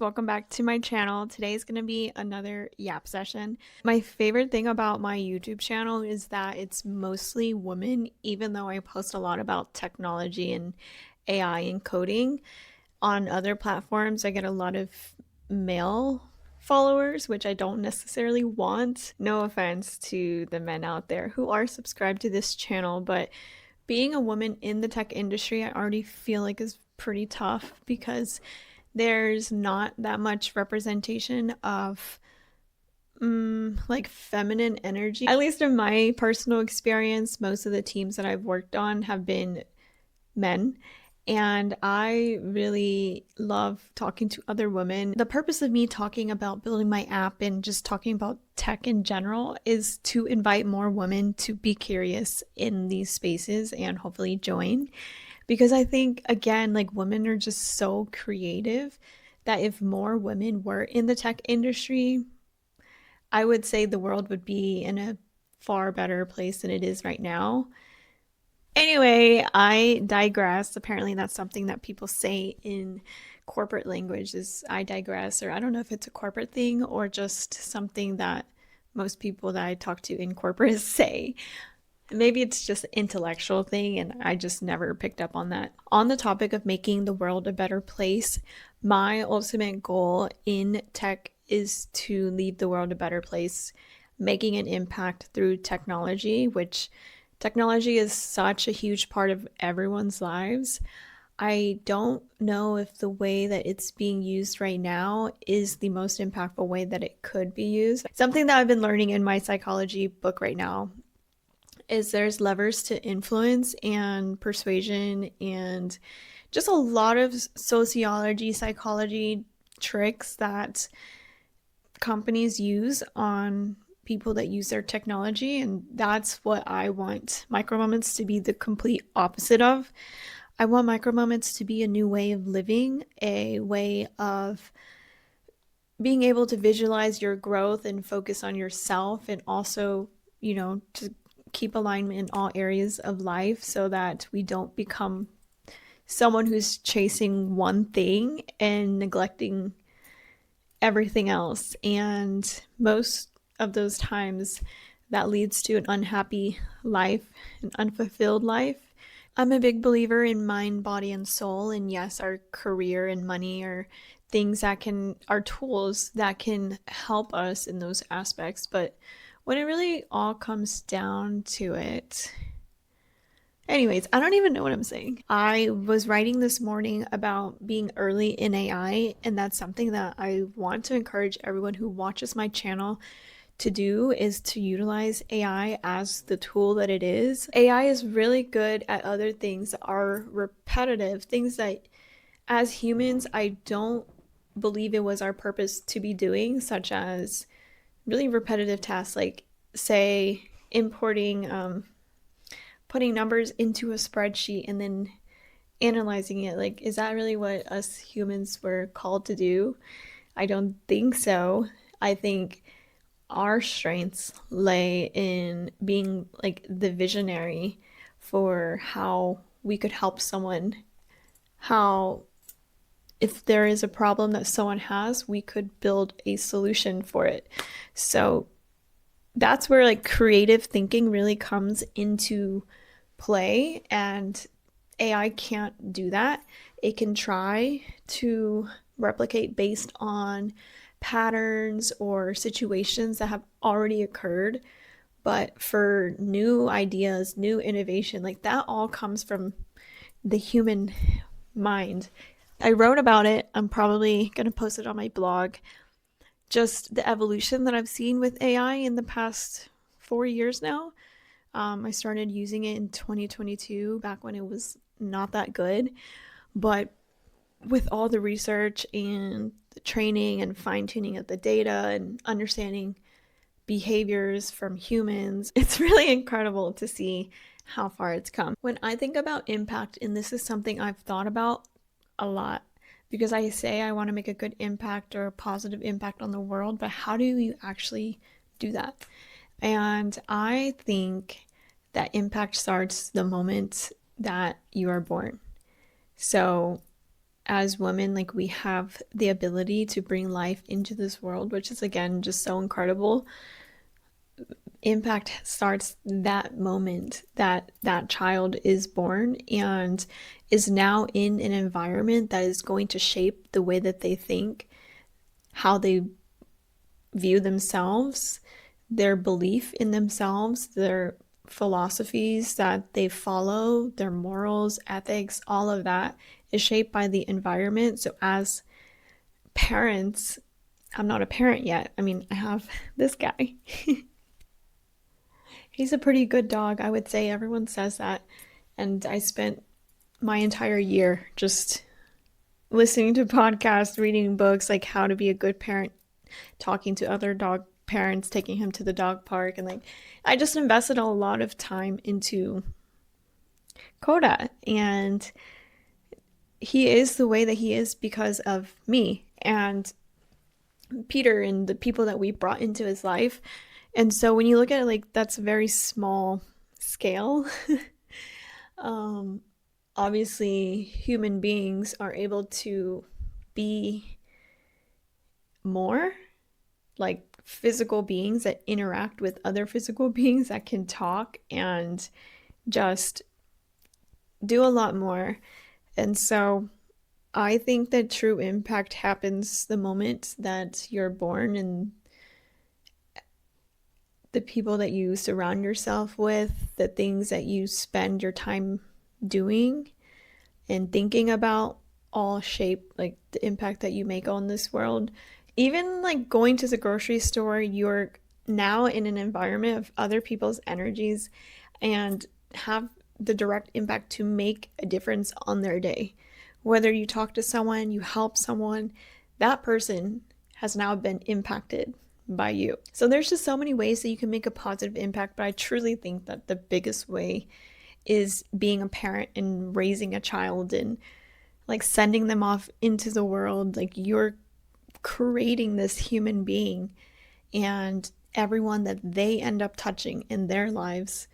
Welcome back to my channel. Today is going to be another YAP session. My favorite thing about my YouTube channel is that it's mostly women, even though I post a lot about technology and AI and coding. On other platforms, I get a lot of male followers, which I don't necessarily want. No offense to the men out there who are subscribed to this channel, but being a woman in the tech industry, I already feel like is pretty tough because there's not that much representation of like feminine energy. At least in my personal experience, most of the teams that I've worked on have been men. And I really love talking to other women. The purpose of me talking about building my app and just talking about tech in general is to invite more women to be curious in these spaces and hopefully join. Because I think, again, like women are just so creative that if more women were in the tech industry, I would say the world would be in a far better place than it is right now. Anyway, I digress. Apparently, that's something that people say in corporate language is I digress, or I don't know if it's a corporate thing or just something that most people that I talk to in corporate say. Maybe it's just an intellectual thing and I just never picked up on that. On the topic of making the world a better place, my ultimate goal in tech is to leave the world a better place, making an impact through technology, which technology is such a huge part of everyone's lives. I don't know if the way that it's being used right now is the most impactful way that it could be used. Something that I've been learning in my psychology book right now is there's levers to influence and persuasion and just a lot of sociology, psychology tricks that companies use on people that use their technology. And that's what I want micro moments to be the complete opposite of. I want micro moments to be a new way of living, a way of being able to visualize your growth and focus on yourself and also, to keep alignment in all areas of life so that we don't become someone who's chasing one thing and neglecting everything else. And most of those times that leads to an unhappy life, an unfulfilled life. I'm a big believer in mind, body, and soul. And yes, our career and money are things that are tools that can help us in those aspects. But when it really all comes down to it, anyways, I don't even know what I'm saying. I was writing this morning about being early in AI, and that's something that I want to encourage everyone who watches my channel to do is to utilize AI as the tool that it is. AI is really good at other things that are repetitive, things that as humans, I don't believe it was our purpose to be doing, such as really repetitive tasks like, say, putting numbers into a spreadsheet and then analyzing it. Like, is that really what us humans were called to do? I don't think so. I think our strengths lay in being like the visionary for how we could help someone, how if there is a problem that someone has, we could build a solution for it. So that's where like creative thinking really comes into play, and AI can't do that. It can try to replicate based on patterns or situations that have already occurred, but for new ideas, new innovation, like that all comes from the human mind. I wrote about it. I'm probably going to post it on my blog. Just the evolution that I've seen with AI in the past 4 years now. I started using it in 2022, back when it was not that good. But with all the research and the training and fine tuning of the data and understanding behaviors from humans, it's really incredible to see how far it's come. When I think about impact, and this is something I've thought about a lot, because I say I want to make a good impact or a positive impact on the world, but how do you actually do that? And I think that impact starts the moment that you are born. So as women, like we have the ability to bring life into this world, which is again just so incredible. Impact starts that moment that that child is born and is now in an environment that is going to shape the way that they think, how they view themselves, their belief in themselves, their philosophies that they follow, their morals, ethics, all of that is shaped by the environment. So as parents, I'm not a parent yet. I mean, I have this guy. He's a pretty good dog, I would say. Everyone says that. And I spent my entire year just listening to podcasts, reading books, like how to be a good parent, talking to other dog parents, taking him to the dog park. And like, I just invested a lot of time into Coda. And he is the way that he is because of me and Peter and the people that we brought into his life. And so when you look at it, like that's a very small scale. um, Obviously, human beings are able to be more like physical beings that interact with other physical beings that can talk and just do a lot more. And so I think that true impact happens the moment that you're born, and the people that you surround yourself with, the things that you spend your time doing and thinking about, all shape like the impact that you make on this world. Even like going to the grocery store, you're now in an environment of other people's energies and have the direct impact to make a difference on their day. Whether you talk to someone, you help someone, that person has now been impacted by you. So there's just so many ways that you can make a positive impact, but I truly think that the biggest way is being a parent and raising a child and like sending them off into the world. Like you're creating this human being, and everyone that they end up touching in their lives,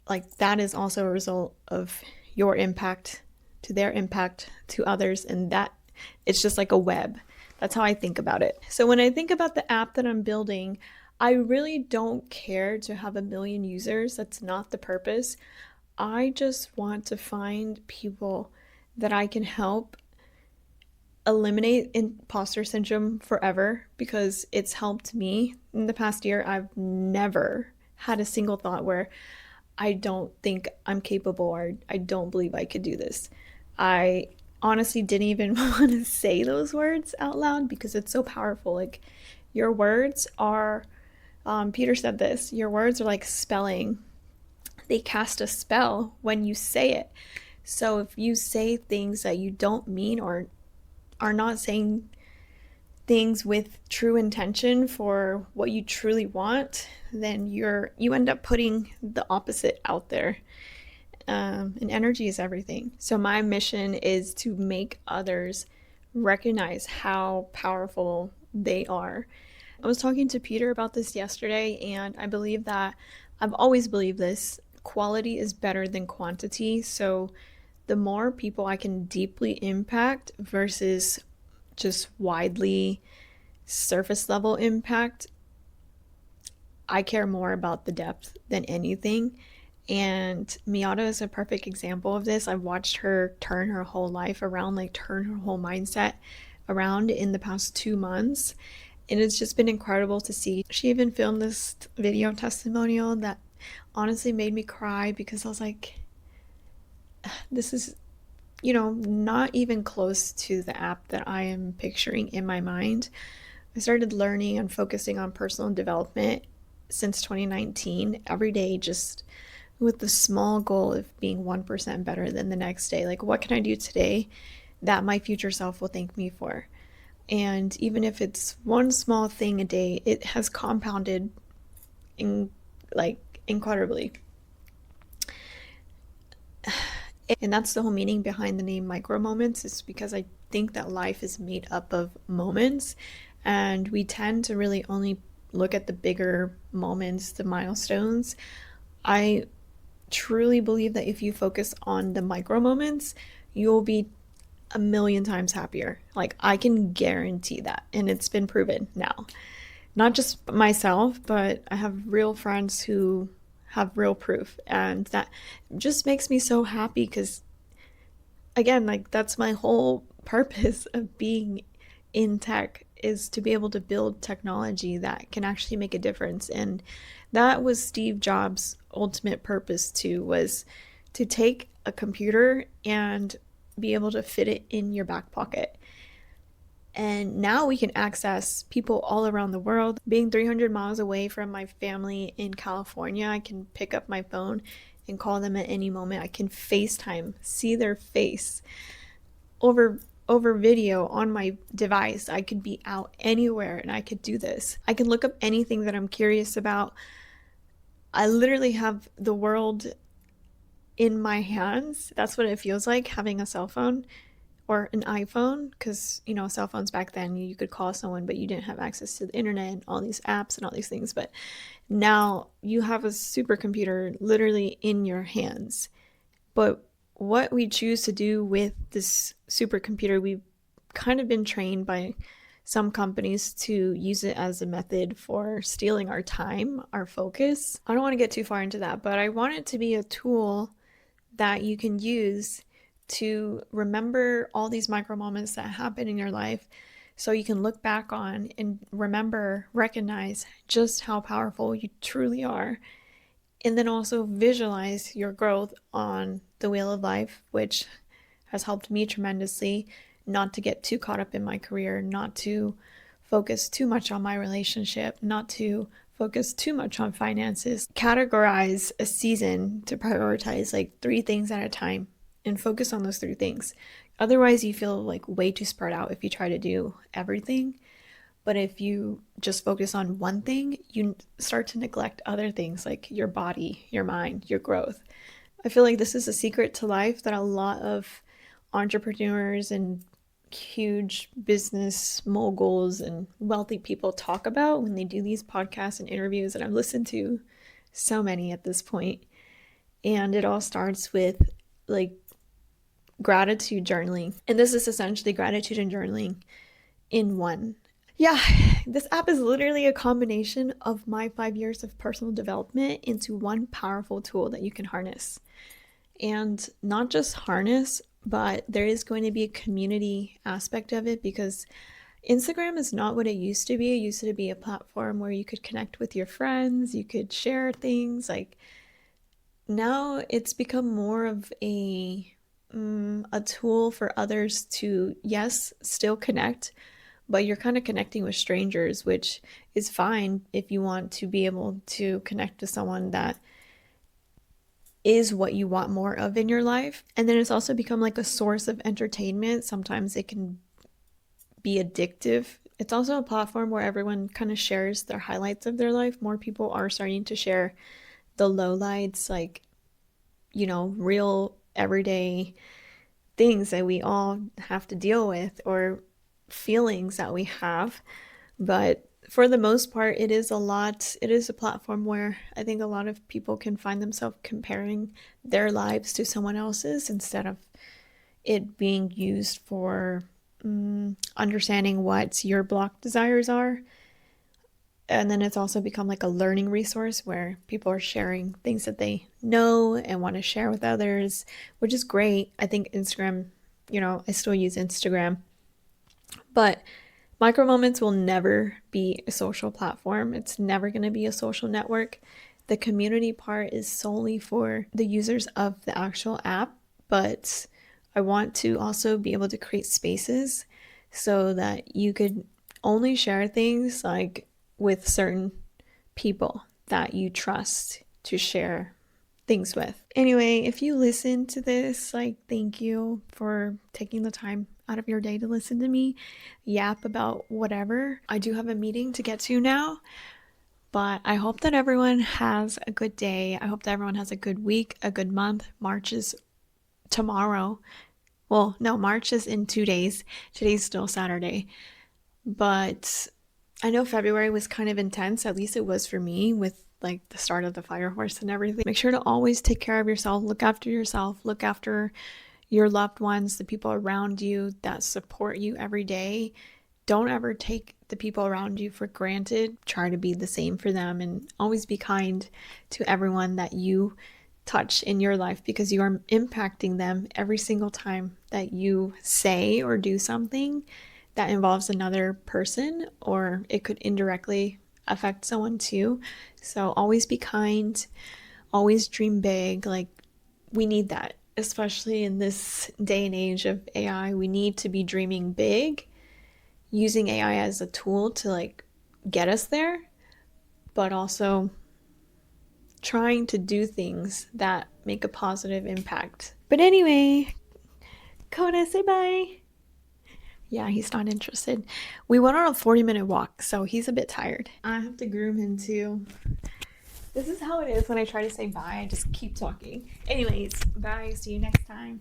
like that is also a result of your impact to their impact to others. And that it's just like a web. That's how I think about it. So when I think about the app that I'm building, I really don't care to have a million users. That's not the purpose. I just want to find people that I can help eliminate imposter syndrome forever, because it's helped me in the past year. I've never had a single thought where I don't think I'm capable or I don't believe I could do this. I honestly didn't even want to say those words out loud because it's so powerful. Like your words are, Peter said this, your words are like spelling. They cast a spell when you say it. So if you say things that you don't mean or are not saying things with true intention for what you truly want, then you end up putting the opposite out there. And energy is everything. So my mission is to make others recognize how powerful they are. I was talking to Peter about this yesterday, and I believe that I've always believed this. Quality is better than quantity. So the more people I can deeply impact versus just widely surface level impact, I care more about the depth than anything. And Miata is a perfect example of this. I've watched her turn her whole life around, like turn her whole mindset around in the past 2 months. And it's just been incredible to see. She even filmed this video testimonial that honestly made me cry, because I was like, this is, not even close to the app that I am picturing in my mind. I started learning and focusing on personal development since 2019, every day, just with the small goal of being 1% better than the next day. Like, what can I do today that my future self will thank me for? And even if it's one small thing a day, it has compounded incredibly. And that's the whole meaning behind the name micro moments. It's because I think that life is made up of moments, and we tend to really only look at the bigger moments, the milestones. I truly believe that if you focus on the micro moments, you'll be a million times happier. Like, I can guarantee that. And it's been proven now. Not just myself, but I have real friends who have real proof. And that just makes me so happy because, again, like, that's my whole purpose of being in tech, is to be able to build technology that can actually make a difference. And that was Steve Jobs' ultimate purpose too, was to take a computer and be able to fit it in your back pocket. And now we can access people all around the world. Being 300 miles away from my family in California, I can pick up my phone and call them at any moment. I can FaceTime, see their face over video on my device. I could be out anywhere and I could do this. I can look up anything that I'm curious about. I literally have the world in my hands. That's what it feels like having a cell phone or an iPhone, because, you know, cell phones back then, you could call someone, but you didn't have access to the internet and all these apps and all these things. But now you have a supercomputer literally in your hands. But what we choose to do with this supercomputer, we've kind of been trained by some companies to use it as a method for stealing our time, our focus. I don't want to get too far into that, but I want it to be a tool that you can use to remember all these micro moments that happen in your life, so you can look back on and remember, recognize just how powerful you truly are, and then also visualize your growth on the wheel of life, which has helped me tremendously not to get too caught up in my career, not to focus too much on my relationship, not to focus too much on finances. Categorize a season to prioritize like 3 things at a time and focus on those 3 things. Otherwise, you feel like way too spread out if you try to do everything. But if you just focus on one thing, you start to neglect other things like your body, your mind, your growth. I feel like this is a secret to life that a lot of entrepreneurs and huge business moguls and wealthy people talk about when they do these podcasts and interviews, and I've listened to so many at this point. And it all starts with like gratitude journaling. And this is essentially gratitude and journaling in one. Yeah, this app is literally a combination of my 5 years of personal development into one powerful tool that you can harness. And not just harness, but there is going to be a community aspect of it, because Instagram is not what it used to be. It used to be a platform where you could connect with your friends, you could share things. Like, now it's become more of a tool for others to, yes, still connect, but you're kind of connecting with strangers, which is fine if you want to be able to connect with someone that is what you want more of in your life. And then it's also become like a source of entertainment. Sometimes it can be addictive. It's also a platform where everyone kind of shares their highlights of their life. More people are starting to share the lowlights, like, you know, real everyday things that we all have to deal with, or feelings that we have. But for the most part, it is a platform where I think a lot of people can find themselves comparing their lives to someone else's instead of it being used for understanding what your block desires are. And then it's also become like a learning resource where people are sharing things that they know and want to share with others, which is great. I think Instagram, you know, I still use Instagram, but micro moments will never be a social platform. It's never going to be a social network. The community part is solely for the users of the actual app, but I want to also be able to create spaces so that you could only share things like with certain people that you trust to share things with. Anyway, if you listen to this, like, thank you for taking the time out of your day to listen to me yap about whatever. I do have a meeting to get to now, but I hope that everyone has a good day. I hope that everyone has a good week, a good month. March is tomorrow. Well, no, March is in 2 days. Today's still Saturday. But I know February was kind of intense, at least it was for me, with like the start of the fire horse and everything. Make sure to always take care of yourself, look after your loved ones, the people around you that support you every day. Don't ever take the people around you for granted. Try to be the same for them and always be kind to everyone that you touch in your life because you are impacting them every single time that you say or do something that involves another person, or it could indirectly affect someone too. So always be kind, always dream big. Like, we need that, especially in this day and age of AI. We need to be dreaming big, using AI as a tool to like get us there, but also trying to do things that make a positive impact. But anyway, Coda, say bye. Yeah, he's not interested. We went on a 40-minute walk, so he's a bit tired. I have to groom him too. This is how it is when I try to say bye. I just keep talking. Anyways, bye. See you next time.